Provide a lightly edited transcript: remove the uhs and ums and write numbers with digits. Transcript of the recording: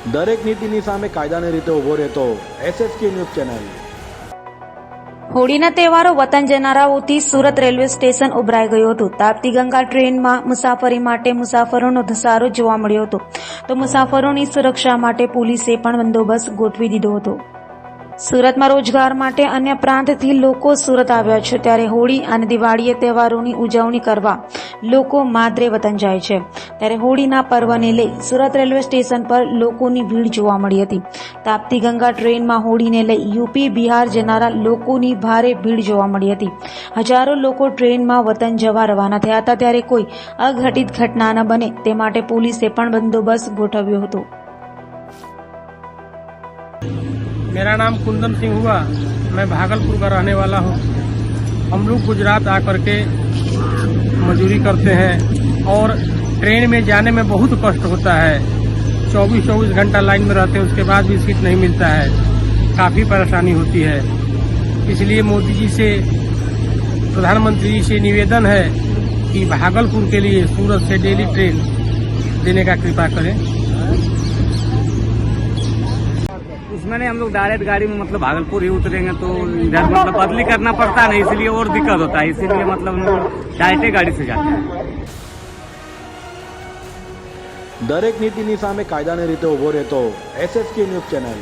દરેક નીતિની સામે કાયદાની રીતે ઊભો રહેતો SSK ન્યૂઝ ચેનલ। હોળીના તહેવારો વતન જનારાઓથી સુરત રેલવે સ્ટેશન ઉભરાઈ ગયું હતું। તાપ્તી ગંગા ટ્રેનમાં મુસાફરી માટે મુસાફરોનો ધસારો જોવા મળ્યો હતો, તો મુસાફરોની સુરક્ષા માટે પોલીસે પણ બંદોબસ્ત ગોઠવી દીધો હતો। સુરતમાં રોજગાર માટે અન્ય પ્રાંતથી લોકો સુરત આવ્યા છે, ત્યારે હોળી અને દિવાળીએ તહેવારોની ઉજવણી કરવા લોકો માદરે વતન જાય છે। ત્યારે હોળીના પર્વને લઈ સુરત રેલવે સ્ટેશન પર લોકોની ભીડ જોવા મળી હતી। તાપ્તી ગંગા ટ્રેનમાં હોળીને લઈ યુપી બિહાર જનારા લોકોની ભારે ભીડ જોવા મળી હતી। હજારો લોકો ટ્રેનમાં વતન જવા રવાના થયા હતા, ત્યારે કોઈ અઘટિત ઘટના ન બને તે માટે પોલીસે પણ બંદોબસ્ત ગોઠવ્યો હતો। मेरा नाम कुंदन सिंह हुआ, मैं भागलपुर का रहने वाला हूँ। हम लोग गुजरात आकर के मजदूरी करते हैं और ट्रेन में जाने में बहुत कष्ट होता है। 24-24 घंटा लाइन में रहते हैं, उसके बाद भी सीट नहीं मिलता है, काफ़ी परेशानी होती है। इसलिए मोदी जी से, प्रधानमंत्री जी से निवेदन है कि भागलपुर के लिए सूरत से डेली ट्रेन देने का कृपा करें। उसमें नहीं, हम लोग डायरेक्ट गाड़ी में मतलब भागलपुर ही उतरेंगे तो इधर मतलब बदली करना पड़ता है ना, इसलिए और दिक्कत होता है। इसीलिए मतलब हम लोग डायरेक्ट गाड़ी से जाते हैं। દરેક નીતિની સામે કાયદાની રીતે ઊભો રહેતો SSK ન્યૂઝ ચેનલ।